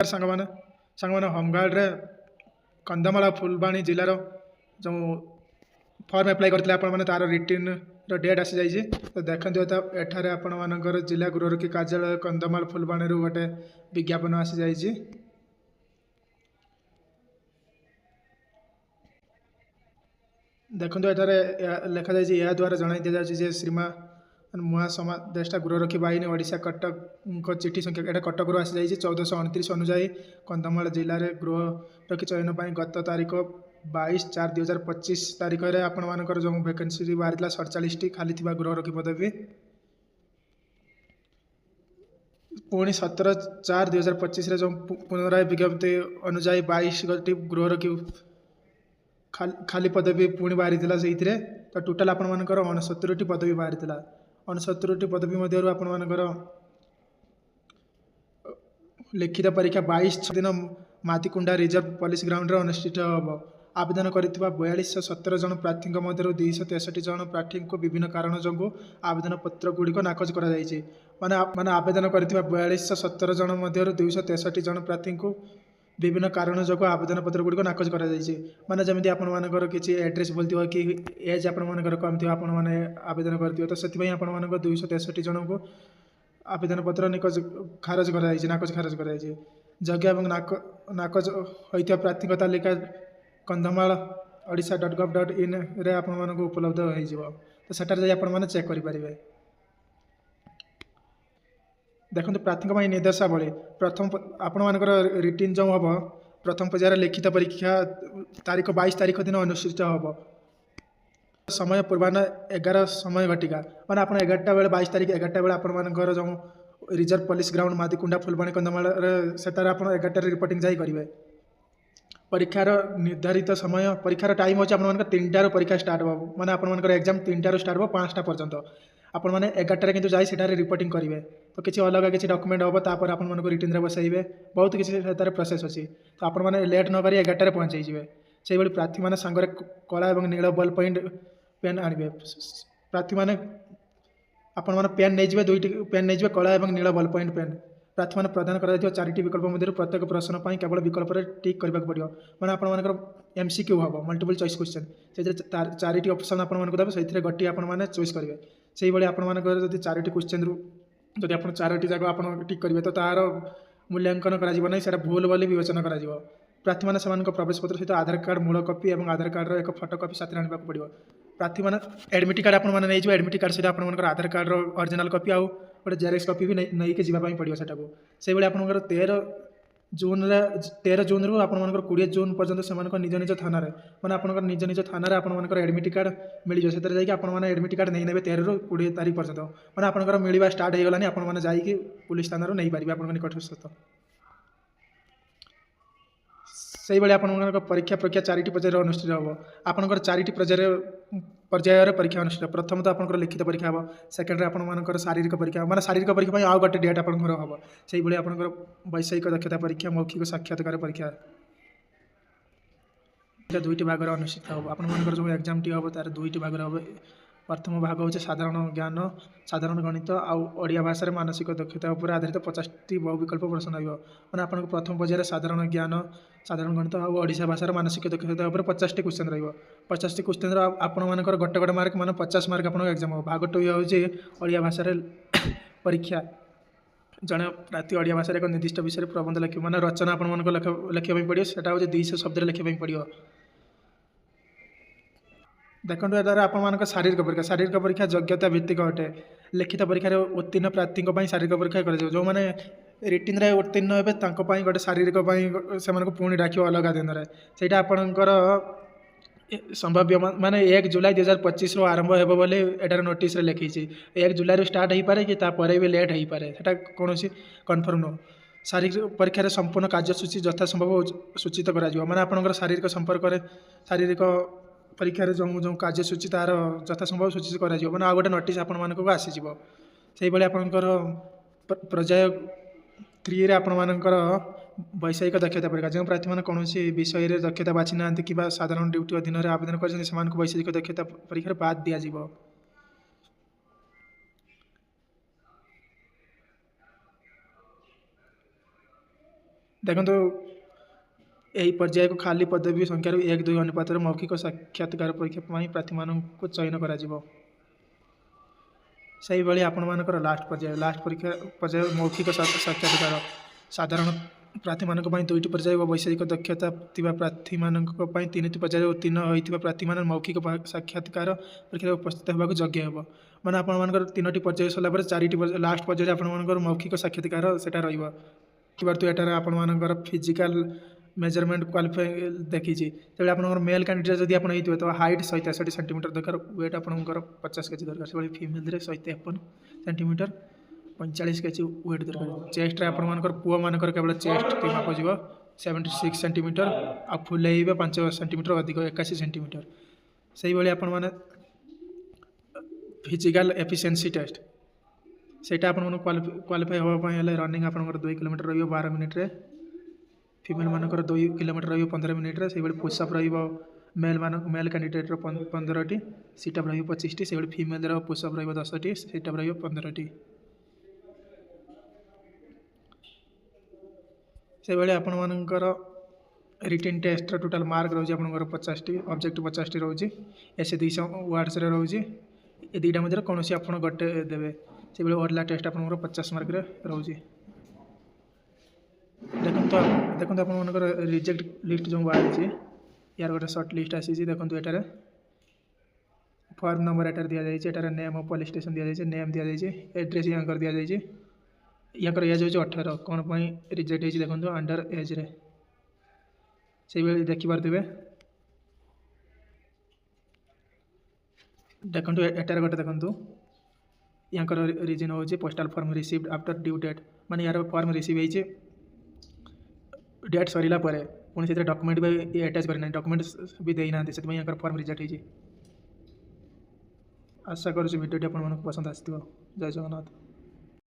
सांग मैंने होमगार्ड रे कंधमाल फुलबाणी जिलार जो फॉर्म अप्लाई करते आपने तार रिटर्न डेट आसी जाइए। तो देखते एठार आपण मानकर जिला गृहरक्षी कार्यालय कंधमाल फुलबाणी गोटे विज्ञापन आसी जाइए। देखो एठार लिखा जाइए या द्वारा जन दि जाए श्रीमान मुआ समादेष्टा गृहरक्षी बाहिनी ओडिशा कटक चिठी संख्या यहाँ कटक आसी जाइए 1429 अनुजाई कंधमाल जिले में गृहरक्षी चयन पर गत तारीख 22/4/2025 तारीख में आपण मानकर जो वैकेंसी बाहरी 47टी खाली थी गृहरक्षी पदवी पुणी 17/4/2025 जो पुनराय विज्ञप्ति अनुजाई 22 गोटी गृहरक्षी खाली पदवी पुणी बाहरी से तो टोटाल आपण मानकर 69टी पदवी बाहरी 69टी पदवी मध्य आपण मानकर लिखित परीक्षा 22 दिन मातीकुंडा रिजर्व पुलिस ग्राउंड अनुष्ठित हम। आवेदन कर 4217 जन प्रार्थी मध्य 263 जन प्रार्थी को विभिन्न कारण जो आवेदन पत्र गुड़िक नाकच कर माने आवेदन कर 4217 जन मध्य 263 जन प्रार्थी को विभिन्न कारण जो आवेदन पत्र गुड़िक नाकच कर माने जमी आपर किसी एड्रेस बोलती कि एज आपर कम थी आपण मैंने आवेदन करते तो से आपर 263 जन को आवेदन पत्र निकज खारज कर नाकच खारज कर जगह और नाकच होता प्रार्थी तालिका कंधमाल odia.gov.in रे आपण उपलब्ध हो तो सेटार जाई आपण माने चेक करि परिबे। देखो प्रार्थी निर्देशावली प्रथम आपण मानकर रिटिन जो हम प्रथम पर्यायर लिखित परीक्षा तारीख 22 तारीख दिन अनुष्ठित हम। समय पूर्वाह्न 11 समय घटिका मैंने आप 11टा बेले 22 तारीख 11टा बेले आपर जो reserve police ground मातीकुंडा Phulbani Kandhamal सेटार आप 11टार रिपोर्टिंग जाई करेंगे। परीक्षार निर्धारित समय परीक्षार टाइम हो 3टार परीक्षा स्टार्ट हो मैंने आपर एग्जाम 3टार स्टार्ट हो 5टा पर्यंत आपण मैंने 11टार कि जाए सेठारे रिपोर्टिंग करेंगे। तो किसी अलग किसी डॉक्यूमेंट हम तापर आपको रिटर्न रे बसैबे बहुत किसी प्रोसेस अच्छी तो आपण मैंने लेट न करी 11टार पहुँच जाइए। से भाई प्रार्थी मैंने सांगरे कला और नील बल पॉइंट पेन आनबे प्रार्थी मैंने आपण मैंने पेन नहीं दुईट पेन नहीं कला और नील बल पॉइंट पेन प्रार्थी मैंने प्रदान कर 4टी विकल्प मध्य प्रत्येक प्रश्न पर केवल विकल्प टिक करने पड़ो मैंने आपर MCQ हम मल्टीपल चॉइस क्वेश्चन से 4टी ऑप्शन आपको देवे से गोटे आपने चॉइस करेंगे। से भाई आपर जब 4टी क्वेश्चन रु जब आप 4टी जाक आप टिक करेंगे तो तार मूल्यांकन कर भूल बोली विवेचना कर प्रार्थी मैंने से प्रवेश पत्र सहित आधार कार्ड मूल कॉपी और आधार कार्ड एक फोटो कॉपी साथ आने पड़ो। प्रार्थी मैंने एडमिट कार्ड आपने एडमिट कार्ड सहित आप आधार कार्ड ओरिजिनल कॉपी आउ गोटे जेरेक्स कॉपी भी नहीं कि जावाई पड़ो से से भाई आपर 13 जून रु आप 20 जून पर्यटन से निज निज थाना मैंने आप निज निज थाना आपर एडमिट कार्ड मिल जाए से जाकि एडमिट कार्ड नहीं ने 13 रु 20 तारीख पर्यटन मैंने आपंकर मिलवा स्टार्ट हो गलानी आपने जाकि पुलिस थाना नहीं पारे आप निकटस्थ से भाई आप परीक्षा प्रक्रिया 4टी पर्यायर अनुष्ठित हम। आपंकर 4टी पर्यायर परीक्षा अनुष्ठित प्रथम तो आप लिखित परीक्षा हम सेकेंड आपर शारीरिक परीक्षा मैंने शारीरिक परीक्षा आउ गोटे डेट आप हम से भाई आप वैषयिक दक्षता परीक्षा मौखिक साक्षात्कार परीक्षा 2टी भाग अनुष्ठित हम। आपर जो एग्जाम टी हम तार 2टी भाग हम। प्रथम भाग हूँ साधारण ज्ञान साधारण गणित आड़िया भाषा मानसिक दक्षता उपर आधारित 50टी बहु विकल्प प्रश्न मैंने आप प्रथम पर्यायर साधारण ज्ञान साधारण गणित और ओडिशा भाषार मानसिक दक्षता उपर 50टी क्वेश्चन रही 50टी क्वेश्चन आपर गोटे गोटे मार्क मान 50 मार्क आप एग्जाम हो। भाग 2 हूँ ओडिया भाषा परीक्षा जड़े प्रार्थी ओडिया भाषा एक निर्दिष्ट विषय प्रबंध लिख मैंने रचना आपको लिखा पड़ो से 200 शब्द लिखा पड़ो। देखो द्वारा आप शारीरिक परीक्षा योग्यता भित्तिक अटे लिखित परीक्षा उत्तीर्ण प्रार्थी शारीरिक परीक्षा कर जो मैंने रिटिन रे उत्तीर्ण हे गोटे शारीरिक से पुणी डाक अलग दिन में से आपणकर संभाव्य माने 1 जुलाई 2025 रु आरंभ हो बोली एटार नोटिस रे लिखी 1 जुलाई रु स्टार्ट हो पारे कि तापर भी लेट हो पारे से कौन कन्फर्म नुह। शारीरिक परीक्षा संपूर्ण कार्यसूची यथासंभव सूचित करा माने आपणकर शारीरिक संपर्क शारीरिक परीक्षा जो कार्यसूची तार यथासंभव सूचित कर मैंने आ गए नोटिस आपको आसीज से भाई आपंकर पर्याय 3 आपणकर वैषयिक दक्षता परीक्षा जो प्रार्थी मैंने कौन विषय में दक्षता बाछि ना कि साधारण ड्यूटी अधीन में आवेदन कर वैषयिक दक्षता परीक्षा बाद दिज्व। ଦେଖନ୍ତୁ ଏହି ପର୍ଯ୍ୟାୟକୁ ଖାଲି ପଦବୀ ସଂଖ୍ୟାରୁ 1-2 ଅନୁପାତରେ ମୌଖିକ ସାକ୍ଷାତକାର ପରୀକ୍ଷା ପାଇଁ ପ୍ରାର୍ଥୀମାନଙ୍କୁ ଚୟନ କରାଯିବ। ସେହିଭଳି ଆପଣମାନଙ୍କର ଲାଷ୍ଟ ପର୍ଯ୍ୟାୟ ମୌଖିକ ସାକ୍ଷାତକାର ସାଧାରଣ ପ୍ରାର୍ଥୀମାନଙ୍କ ପାଇଁ 2ଟି ପର୍ଯ୍ୟାୟ ଓ ବୈଷୟିକ ଦକ୍ଷତା ଥିବା ପ୍ରାର୍ଥୀମାନଙ୍କ ପାଇଁ 3ଟି ପର୍ଯ୍ୟାୟରେ ଉତ୍ତୀର୍ଣ୍ଣ ହୋଇଥିବା ପ୍ରାର୍ଥୀମାନେ ମୌଖିକ ସାକ୍ଷାତକାର ପରୀକ୍ଷାରେ ଉପସ୍ଥିତ ହେବାକୁ ଯୋଗ୍ୟ ହେବ। ମାନେ ଆପଣମାନଙ୍କର 3ଟି ପର୍ଯ୍ୟାୟ ସରିଲା ପରେ 4ଟି ଲାଷ୍ଟ ପର୍ଯ୍ୟାୟରେ ଆପଣମାନଙ୍କର ମୌଖିକ ସାକ୍ଷାତକାର ସେଟା ରହିବ। ଦେଖିପାରୁଥିବେ ଏଠାରେ ଆପଣମାନଙ୍କର ଫିଜିକାଲ मेजरमेंट क्वालिफाई देखी तेज आप मेल कैंडिडेट जब आप होते तो हाइट 163 सेंटीमीटर दरकार वेट आपंकर 50 केजी दरकार से फिमेल 153 सेंटीमीटर 45 केजी वेट दरकार चेस्ट आपर पुआ मानकर केवल चेस्ट माप जी 76 सेंटीमीटर आ फुलेबे 5 सेंटीमीटर अधिक 81 सेंटीमीटर से भाई आपण मैंने फिजिकल एफिशिएंसी टेस्ट सेटा आप क्वालिफाई होगापी रनिंग आप 2 किलोमीटर रही 12 मिनिट रे फिमेल मानकर 2 किलोमीटर रही 15 मिनिट रे से पुशअप मेल कैंडिडेट 15टी सीटअप रही 25टी से फिमेल पुशअप रही 10टी सीटअप रही 15टी से भाई आपण मानकर रिटन टेस्ट टोटाल मार्क रोचे आप 50टी ऑब्जेक्टिव 50टी रोचे ऐसे 200 वर्ड्स रे रोचे ये दुईटा मध्य कौन सी आप गोटे देवे से ओरला टेस्ट आप 50 मार्क रोचे देखो आप रिजेक्ट लिस्ट जो बाहरी यार गोटे सर्ट लिस्ट आसी देखो एटार फॉर्म नंबर एटार दि जाए नेम ऑफ पुलिस स्टेशन दि जाए नेम दि जाए एड्रेस यहाँ दि जाए यहाँ एज हो 18 कौन रिजेक्ट हो देखो अंडर एज रे से देखिपे देखो एटार गोटे देखो यहाँ रिजन हो postal form received after due date माने यार फॉर्म रिसीव होती डेट सरला पुणी से डॉक्यूमेंट भी अटैच करना डॉक्यूमेंट भी देना से यहाँ फॉर्म रिजेक्ट हो आशा करुँच भिडियोटी आपको पसंद आसो जय जगन्नाथ।